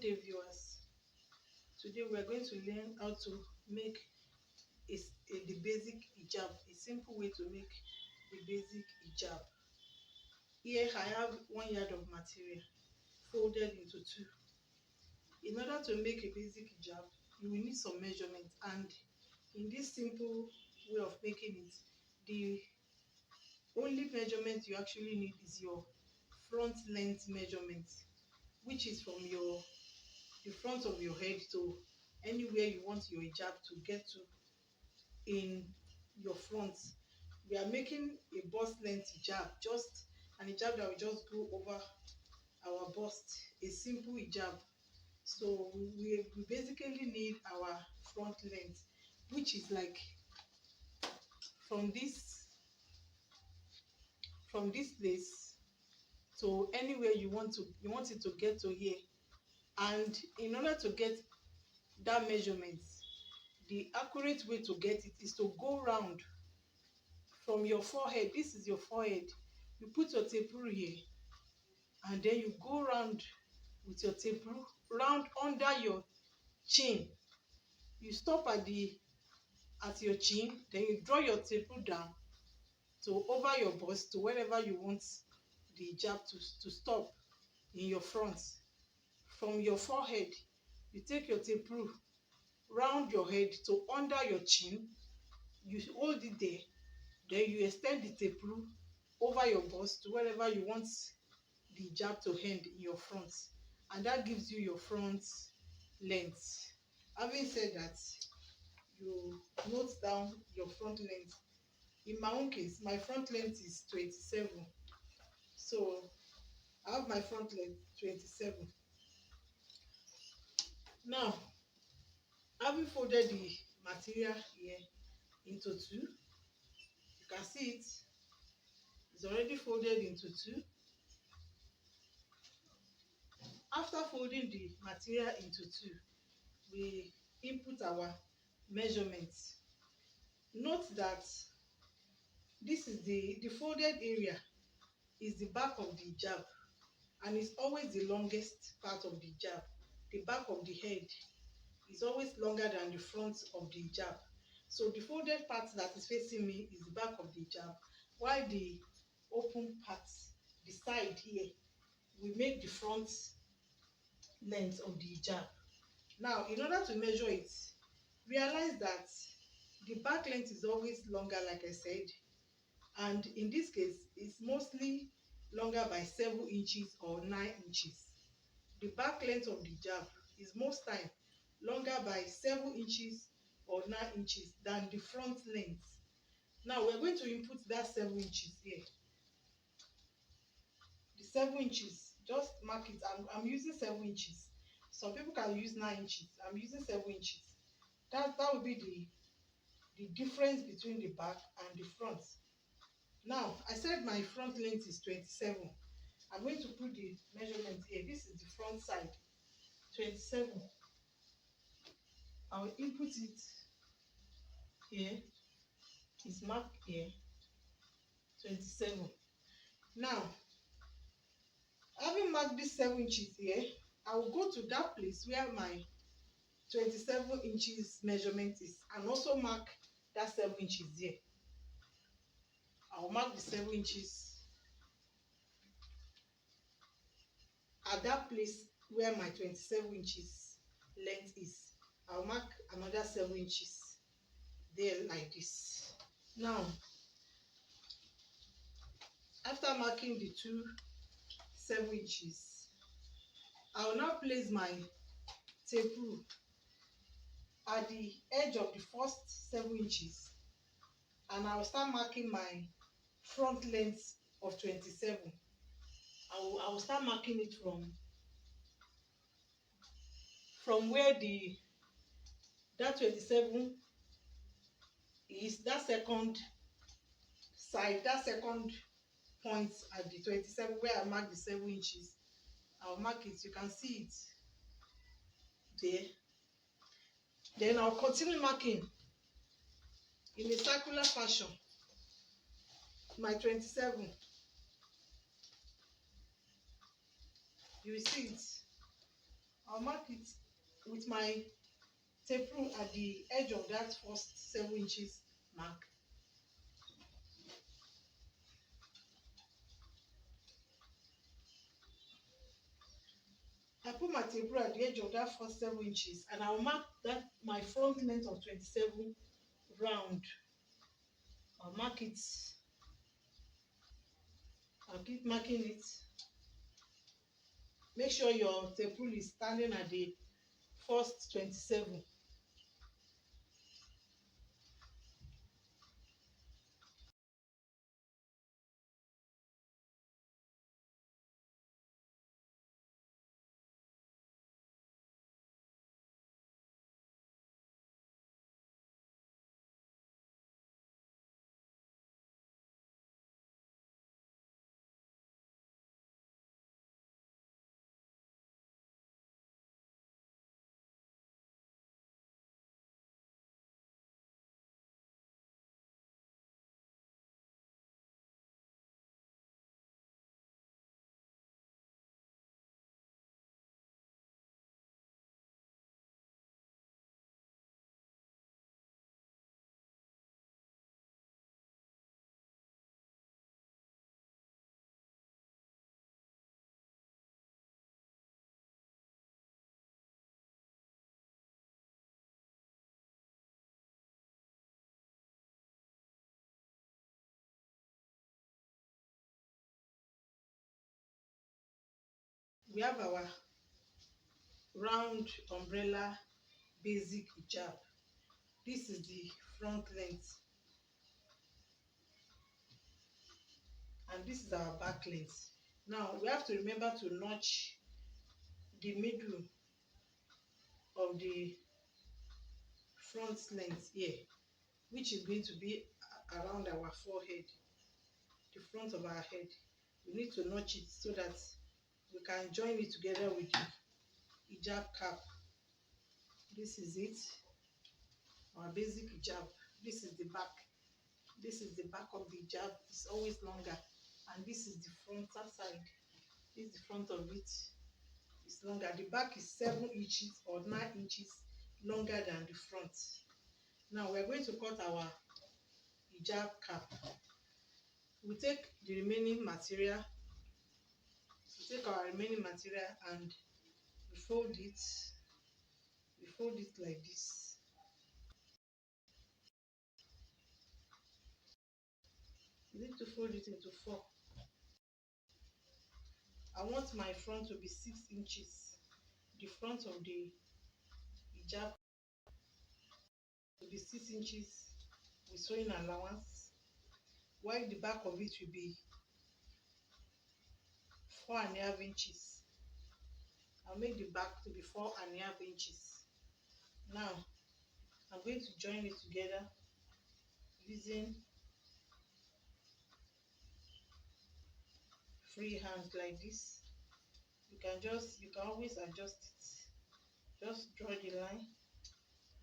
day, viewers. Today we are going to learn how to make the basic hijab, a simple way to make the basic hijab. Here I have 1 yard of material folded into two. In order to make a basic hijab, you will need some measurements, and in this simple way of making it, the only measurement you actually need is your front length measurement, which is from the front of your head to anywhere you want your hijab to get to in your front. We are making a bust length hijab, just an hijab that will just go over our bust, a simple hijab. So we basically need our front length, which is like from this place to anywhere you want it to get to here. And in order to get that measurement, the accurate way to get it is to go round from your forehead. This is your forehead. You put your tape rule here, and then you go round with your tape rule round under your chin. You stop at your chin, then you draw your tape rule down to over your bust to wherever you want the hijab to stop in your front. From your forehead, you take your tape rule round your head to under your chin. You hold it there, then you extend the tape rule over your bust to wherever you want the hijab to end in your front, and that gives you your front length. Having said that, you note down your front length. In my own case, my front length is 27, so I have my front length 27. Now, having folded the material here into two, you can see it's already folded into two. After folding the material into two, we input our measurements. Note that this is the folded area is the back of the hijab, and it's always the longest part of the hijab. The back of the head is always longer than the front of the hijab. So the folded part that is facing me is the back of the hijab, while the open part, the side here, we make the front length of the hijab. Now, in order to measure it, realize that the back length is always longer, like I said, and in this case, it's mostly longer by 7 inches or 9 inches. The back length of the hijab is most time longer by 7 inches or 9 inches than the front length. Now, we're going to input that 7 inches here. The 7 inches, just mark it. I'm using 7 inches. Some people can use 9 inches. I'm using 7 inches. That will be the difference between the back and the front. Now, I said my front length is 27. I'm going to put the measurement here. This is the front side, 27. I'll input it here. It's marked here, 27. Now, having marked this 7 inches here, I will go to that place where my 27 inches measurement is, and also mark that 7 inches here. I'll mark the 7 inches at that place where my 27 inches length is. I'll mark another 7 inches there like this. Now, after marking the two 7 inches, I will now place my tape rule at the edge of the first 7 inches, and I will start marking my front length of 27. I will start marking it from where that 27 is, that second side, that second point at the 27 where I mark the 7 inches. I'll mark it. You can see it there. Then I'll continue marking in a circular fashion my 27. You will see it. I'll mark it with my tape rule at the edge of that first 7 inches mark. I put my tape rule at the edge of that first 7 inches, and I'll mark that my front length of 27 round. I'll mark it. I'll keep marking it. Make sure your tape rule is standing at the first 27. We have our round umbrella basic hijab. This is the front length, and this is our back length. Now we have to remember to notch the middle of the front length here, which is going to be around our forehead, the front of our head. We need to notch it so that we can join it together with the hijab cap. This is it, our basic hijab. This is the back. This is the back of the hijab. It's always longer, and this is the frontal side. This is the front of it. It's longer. The back is 7 inches or 9 inches longer than the front. Now we're going to cut our hijab cap. We take the remaining material. We take our remaining material and we fold it. We fold it like this. You need to fold it into 4. I want my front to be 6 inches. The front of the hijab to be 6 inches with sewing allowance, while the back of it will be 4.5 inches. I'll make the back to be 4.5 inches. Now I'm going to join it together using free hand like this. You can always adjust it. Just draw the line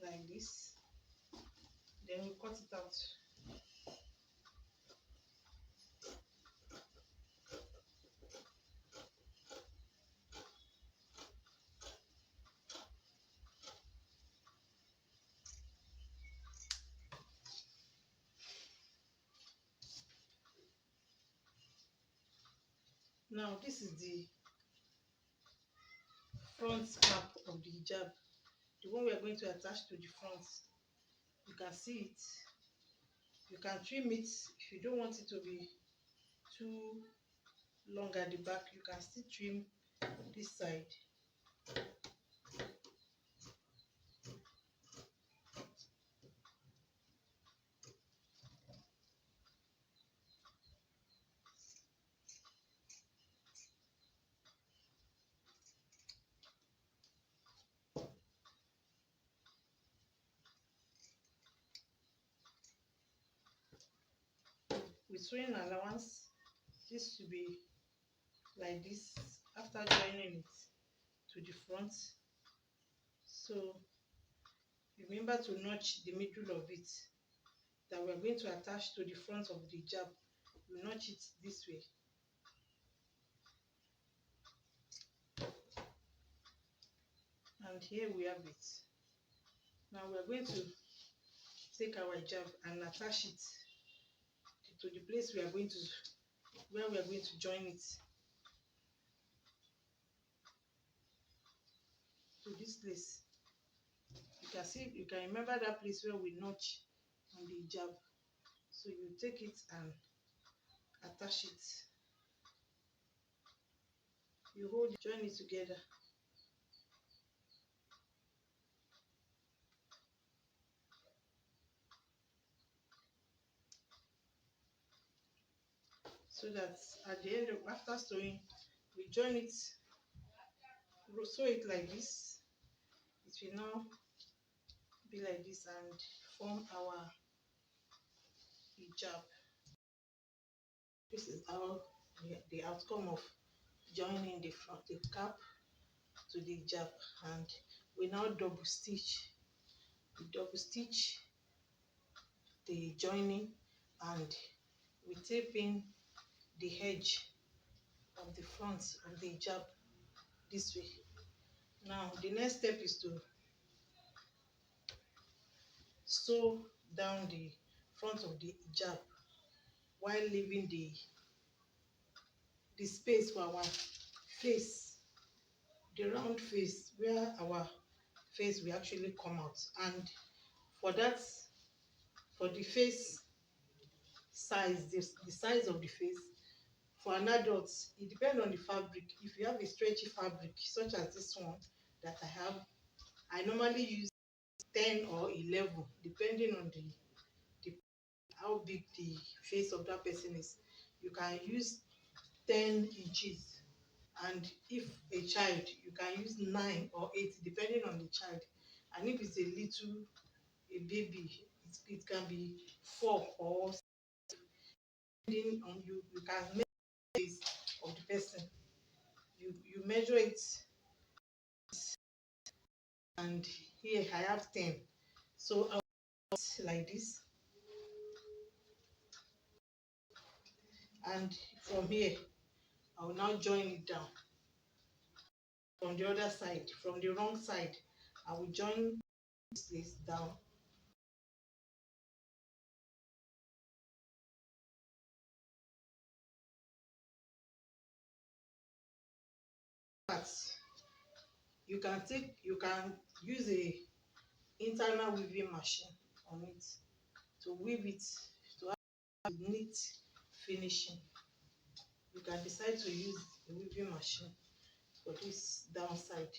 like this, then we cut it out. Now this is the front cap of the hijab, the one we are going to attach to the front. You can see it. You can trim it if you don't want it to be too long at the back. You can still trim this side. With sewing allowance, this should be like this after joining it to the front. So remember to notch the middle of it that we're going to attach to the front of the hijab. You notch it this way. And here we have it. Now we are going to take our hijab and attach it to the place we are going to, where we are going to join it, to this place. You can see, you can remember that place where we notch on the hijab. So you take it and attach it. You hold it, join it together. So that at the end of, after sewing, we join it, sew it like this. It will now be like this and form our hijab. This is how the outcome of joining the front, the cap to the hijab. And we now double stitch. We double stitch the joining and we tape in the edge of the front of the hijab this way. Now the next step is to sew down the front of the hijab while leaving the space for our face, the round face where our face will actually come out. And for that, for the face size, the size of the face for an adult, it depends on the fabric. If you have a stretchy fabric such as this one that I have, I normally use 10 or 11 depending on the how big the face of that person is. You can use 10 inches, and if a child, you can use 9 or 8 depending on the child. And if it's a baby, it can be 4 or 6, depending on you. You can measure the face of the person. You measure it, and here I have 10. So I'll put like this, and from here I will now join it down from the other side, from the wrong side. I will join this place down. But you can use a internal weaving machine on it to weave it to have a neat finishing. You can decide to use a weaving machine for this downside.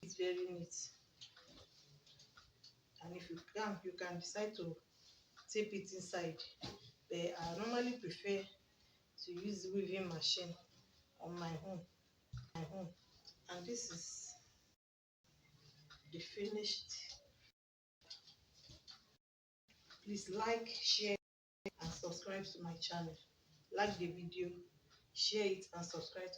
It's very neat. And if you can decide to tape it inside. But I normally prefer to use weaving machine on my own. And this is the finished. Please like, share, and subscribe to my channel. Like the video, share it, and subscribe to